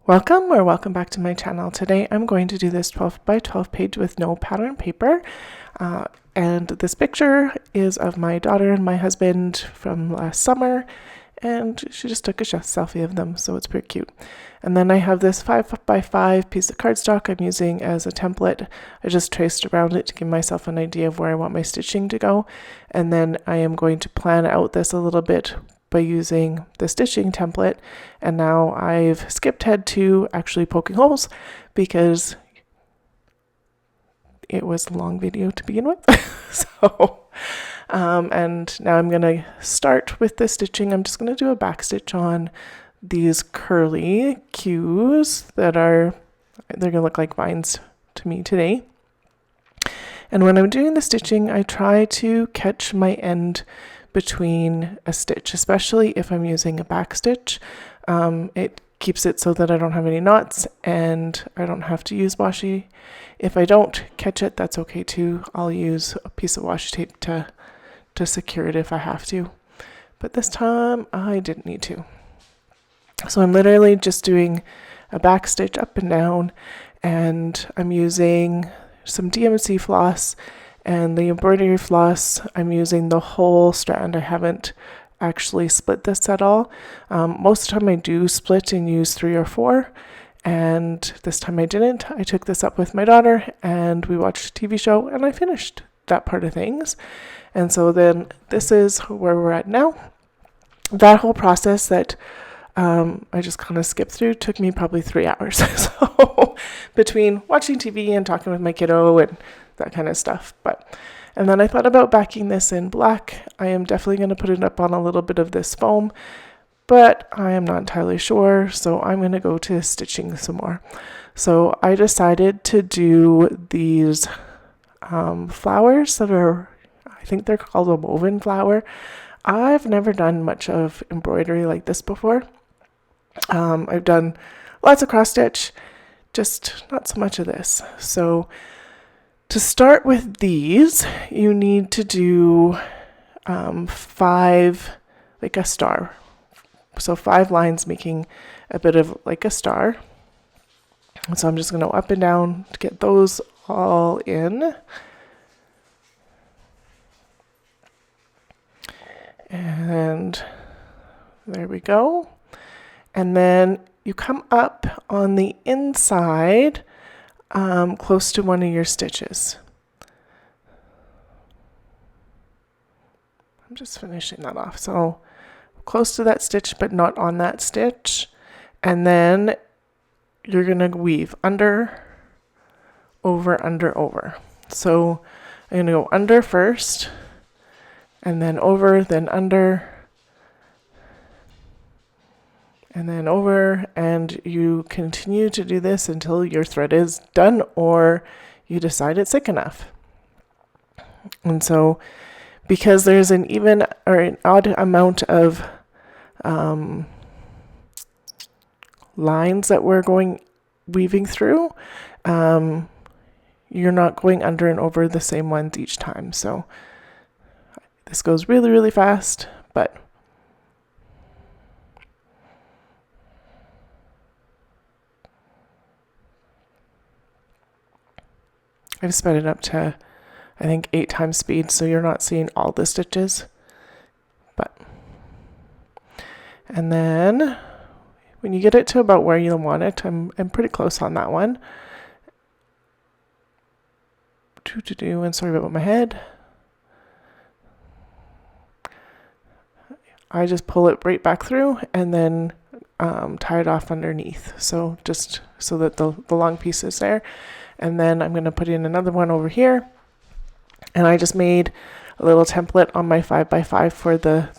Welcome back to my channel. Today I'm going to do this 12 by 12 page with no pattern paper. And this picture is of my daughter and my husband from last summer, and she just took a selfie of them, so it's pretty cute. And then I have this 5 by 5 piece of cardstock I'm using as a template. I just traced around it to give myself an idea of where I want my stitching to go. And then I am going to plan out this a little bit by using the stitching template, and now I've skipped ahead to actually poking holes because it was a long video to begin with. And now I'm gonna start with the stitching. I'm just gonna do a back stitch on these curly cues they're gonna look like vines to me today. And when I'm doing the stitching, I try to catch my end between a stitch, especially if I'm using a back stitch. It keeps it so that I don't have any knots and I don't have to use washi. If I don't catch it, that's okay too. I'll use a piece of washi tape to secure it if I have to. But this time I didn't need to. So I'm literally just doing a back stitch up and down, and I'm using some DMC floss, and the embroidery floss, I'm using the whole strand. I haven't actually split this at all. Most of the time I do split and use 3 or 4, and this time I didn't. I took this up with my daughter and we watched a TV show and I finished that part of things. And so then this is where we're at now. That whole process that I just kind of skipped through took me probably 3 hours. So between watching TV and talking with my kiddo and that kind of stuff. And then I thought about backing this in black. I am definitely going to put it up on a little bit of this foam, but I am not entirely sure, so I'm going to go to stitching some more. So I decided to do these flowers that are, I think they're called a woven flower. I've never done much of embroidery like this before. I've done lots of cross stitch, just not so much of this. So to start with these, you need to do 5, like a star. So 5 lines making a bit of like a star. So I'm just going to go up and down to get those all in. And there we go. And then you come up on the inside close to one of your stitches. I'm just finishing that off. So close to that stitch, but not on that stitch. And then you're going to weave under, over, under, over. So I'm going to go under first, and then over, then under, and then over, and you continue to do this until your thread is done or you decide it's thick enough. And so because there's an even or an odd amount of lines that we're weaving through, you're not going under and over the same ones each time. So this goes really, really fast, but I've sped it up to, I think, 8 times speed, so you're not seeing all the stitches. And then when you get it to about where you want it, I'm pretty close on that one. And sorry about my head. I just pull it right back through and then tie it off underneath. So just so that the long piece is there. And then I'm going to put in another one over here. And I just made a little template on my 5 by 5 for the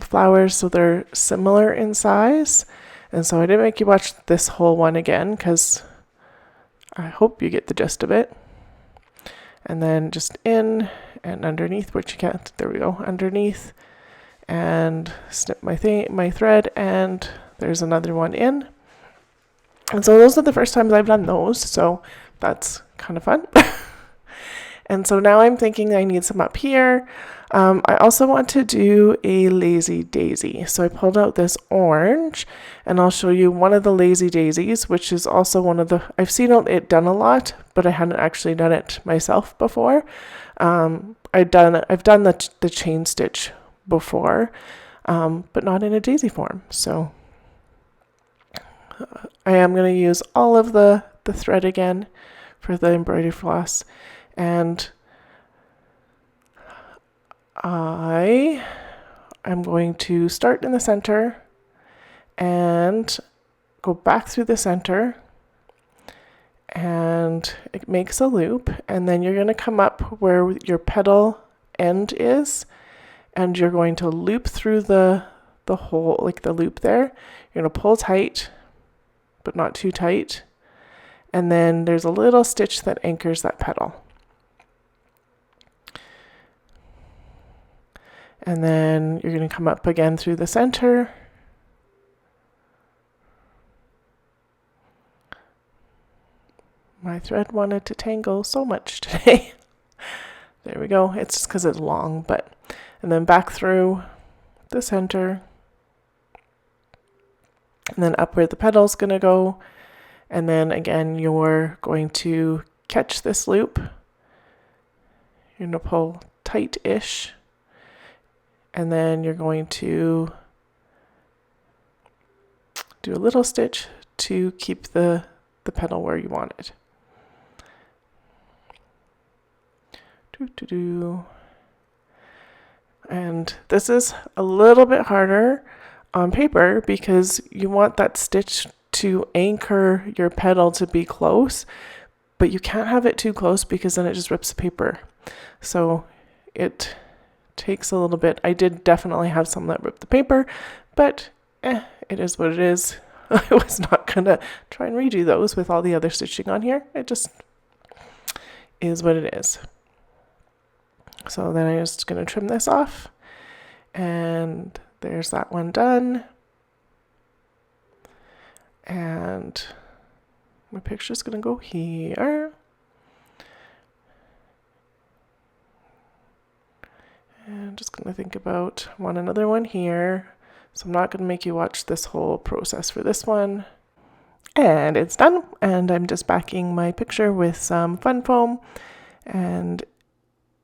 flowers, so they're similar in size. And so I didn't make you watch this whole one again because I hope you get the gist of it. And then just in and underneath, which you can't, there we go, underneath, and snip my thread, and there's another one in. And so those are the first times I've done those, so that's kind of fun. And so now I'm thinking I need some up here. I also want to do a lazy daisy. So I pulled out this orange, and I'll show you one of the lazy daisies, which is also one of the, I've seen it done a lot, but I hadn't actually done it myself before. I've done the chain stitch before, but not in a daisy form. So I am going to use all of the thread again for the embroidery floss, and I am going to start in the center and go back through the center, and it makes a loop, and then you're going to come up where your petal end is, and you're going to loop through the hole, like the loop there. You're going to pull tight, but not too tight, and then there's a little stitch that anchors that petal. And then you're going to come up again through the center. My thread wanted to tangle so much today. There we go. It's just because it's long, and then back through the center. And then up where the petal's going to go. And then again, you're going to catch this loop. You're going to pull tight-ish. And then you're going to do a little stitch to keep the petal where you want it. And this is a little bit harder on paper because you want that stitch to anchor your petal to be close, but you can't have it too close because then it just rips the paper. So it takes a little bit. I did definitely have some that ripped the paper, but it is what it is. I was not gonna try and redo those with all the other stitching on here. It just is what it is. So then I'm just gonna trim this off, and there's that one done. And my picture's gonna go here. And just going to think about another one here. So I'm not going to make you watch this whole process for this one. And it's done. And I'm just backing my picture with some fun foam. And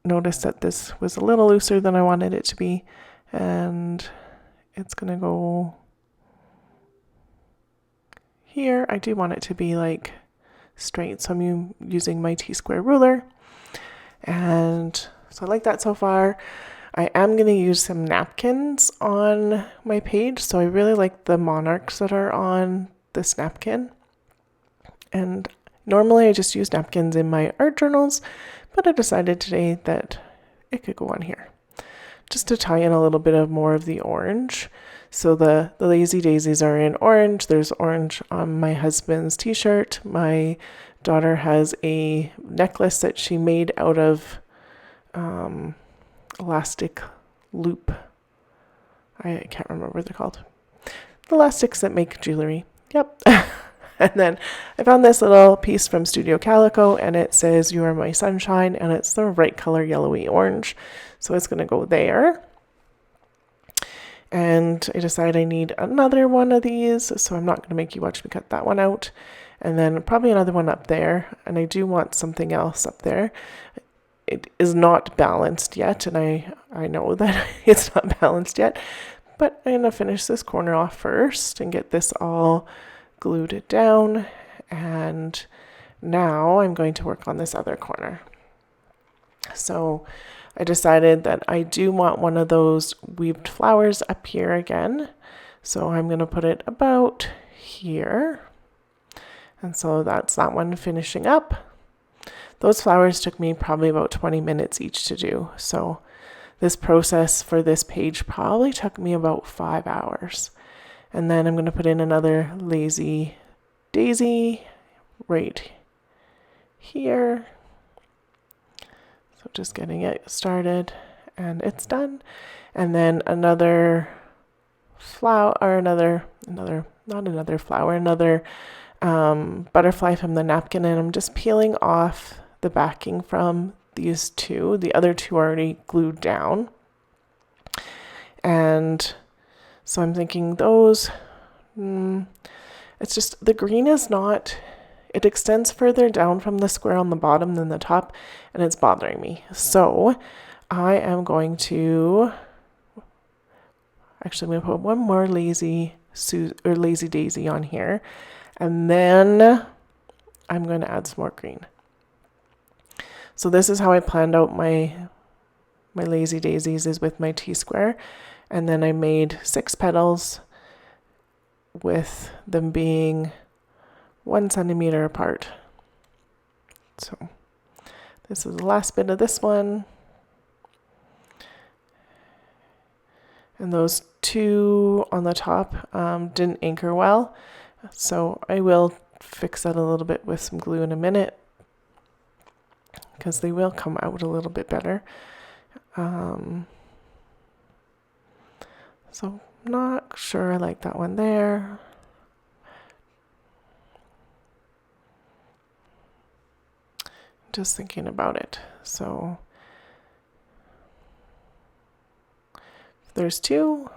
notice that this was a little looser than I wanted it to be. And it's going to go here. I do want it to be like straight. So I'm using my T-square ruler. And so I like that so far. I am going to use some napkins on my page. So I really like the monarchs that are on this napkin. And normally I just use napkins in my art journals, but I decided today that it could go on here. Just to tie in a little bit of more of the orange. So the lazy daisies are in orange. There's orange on my husband's t-shirt. My daughter has a necklace that she made out of elastic loop. I can't remember what they're called. The elastics that make jewelry. Yep. And then I found this little piece from Studio Calico, and it says "You Are My Sunshine," and it's the right color, yellowy orange. So it's going to go there. And I decided I need another one of these, so I'm not going to make you watch me cut that one out. And then probably another one up there, and I do want something else up there. It is not balanced yet, and I know that it's not balanced yet, but I'm going to finish this corner off first and get this all glued down, and now I'm going to work on this other corner. So I decided that I do want one of those weaved flowers up here again, so I'm going to put it about here, and so that's that one finishing up. Those flowers took me probably about 20 minutes each to do. So this process for this page probably took me about 5 hours. And then I'm going to put in another lazy daisy right here. So just getting it started, and it's done. And then another flower, or another butterfly from the napkin, and I'm just peeling off the backing from these two. The other two are already glued down. And so I'm thinking those, it's just the green is not, it extends further down from the square on the bottom than the top, and it's bothering me. So I am going to, actually I'm going to put one more lazy daisy on here, and then I'm going to add some more green. So this is how I planned out my lazy daisies, is with my T-square, and then I made 6 petals with them being 1 centimeter apart. So this is the last bit of this one. And those 2 on the top didn't anchor well, so I will fix that a little bit with some glue in a minute, because they will come out a little bit better. So not sure I like that one there. Just thinking about it. So there's 2.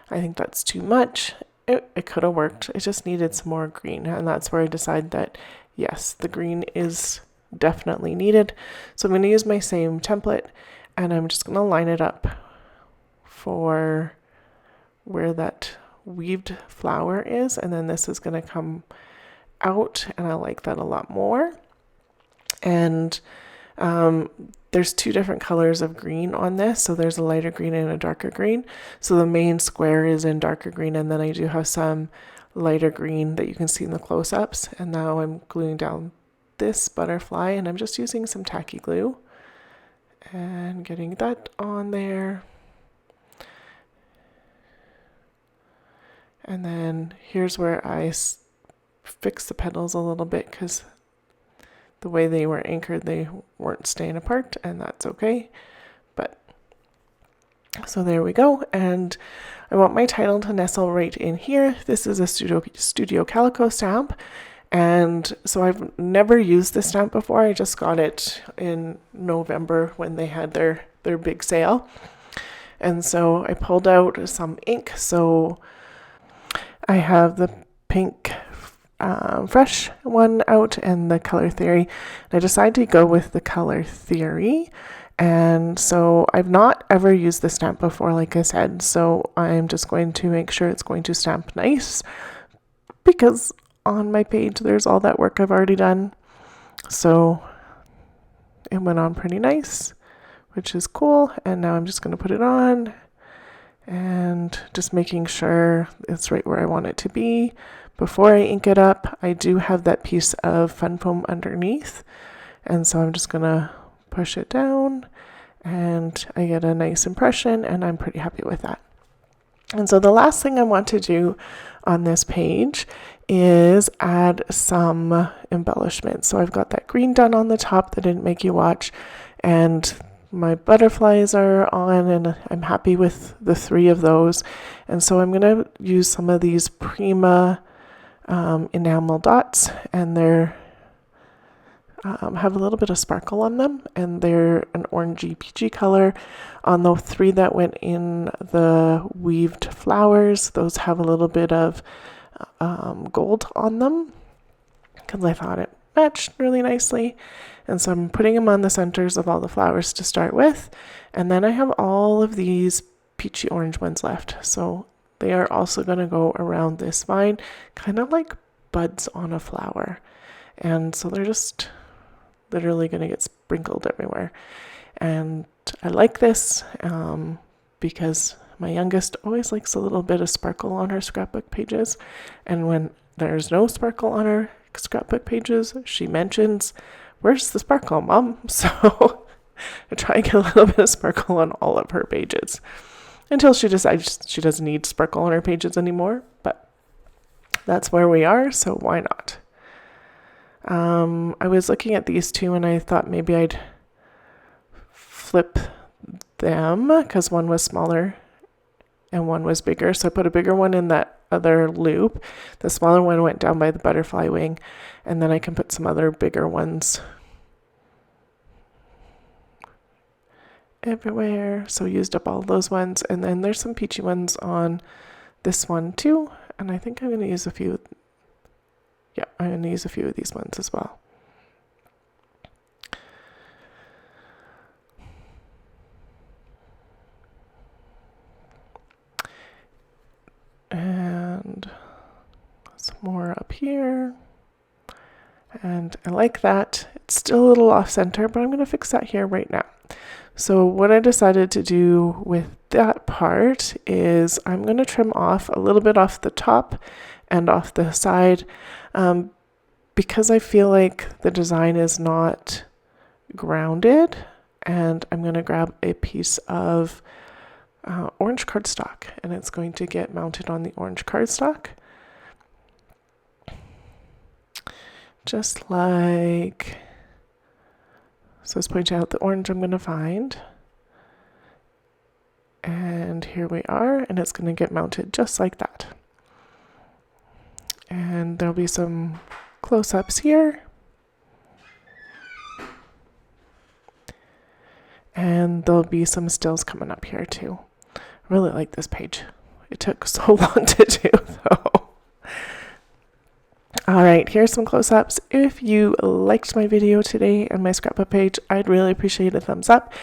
I think that's too much. It could have worked. It just needed some more green, and that's where I decided that yes, the green is definitely needed. So I'm going to use my same template, and I'm just going to line it up for where that weaved flower is, and then this is going to come out, and I like that a lot more. And there's 2 different colors of green on this, so there's a lighter green and a darker green. So the main square is in darker green, and then I do have some lighter green that you can see in the close-ups. And now I'm gluing down this butterfly, and I'm just using some tacky glue and getting that on there. And then here's where I fix the petals a little bit, because the way they were anchored, they weren't staying apart, and that's okay. But so there we go. And I want my title to nestle right in here. This is a Studio Calico stamp. And so I've never used this stamp before. I just got it in November when they had their big sale. And so I pulled out some ink. So I have the pink fresh one out and the Color Theory. And I decided to go with the Color Theory. And so I've not ever used the stamp before, like I said. So I'm just going to make sure it's going to stamp nice, because on my page there's all that work I've already done. So it went on pretty nice, which is cool. And now I'm just going to put it on and just making sure it's right where I want it to be. Before I ink it up, I do have that piece of fun foam underneath, and so I'm just gonna push it down and I get a nice impression, and I'm pretty happy with that. And so the last thing I want to do on this page is add some embellishment. So I've got that green done on the top that I didn't make you watch, and my butterflies are on, and I'm happy with the 3 of those. And so I'm going to use some of these Prima enamel dots, and they're have a little bit of sparkle on them, and they're an orangey peachy color. On the 3 that went in the weaved flowers, those have a little bit of gold on them, because I thought it matched really nicely. And so I'm putting them on the centers of all the flowers to start with, and then I have all of these peachy orange ones left. So they are also going to go around this vine, kind of like buds on a flower. And so they're just literally going to get sprinkled everywhere. And I like this because my youngest always likes a little bit of sparkle on her scrapbook pages. And when there's no sparkle on her scrapbook pages, she mentions, "Where's the sparkle, Mom?" So I try and get a little bit of sparkle on all of her pages, until she decides she doesn't need sparkle on her pages anymore. But that's where we are, so why not? I was looking at these 2, and I thought maybe I'd flip them, because one was smaller and one was bigger. So I put a bigger one in that other loop. The smaller one went down by the butterfly wing, and then I can put some other bigger ones everywhere. So used up all those ones. And then there's some peachy ones on this one too. And I think I'm going to use a few. Yeah, I'm going to use a few of these ones as well. And some more up here. And I like that. It's still a little off center, but I'm going to fix that here right now. So what I decided to do with that part is I'm going to trim off a little bit off the top and off the side because I feel like the design is not grounded, and I'm going to grab a piece of orange cardstock, and it's going to get mounted on the orange cardstock. Just like, so it's pointing out the orange I'm going to find. And here we are, and it's going to get mounted just like that. And there'll be some close-ups here. And there'll be some stills coming up here too. I really like this page. It took so long to do though. All right, here's some close-ups. If you liked my video today and my scrapbook page, I'd really appreciate a thumbs up.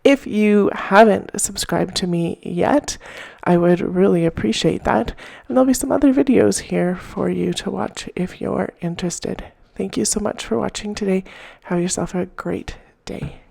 If you haven't subscribed to me yet, I would really appreciate that. And there'll be some other videos here for you to watch if you're interested. Thank you so much for watching today. Have yourself a great day.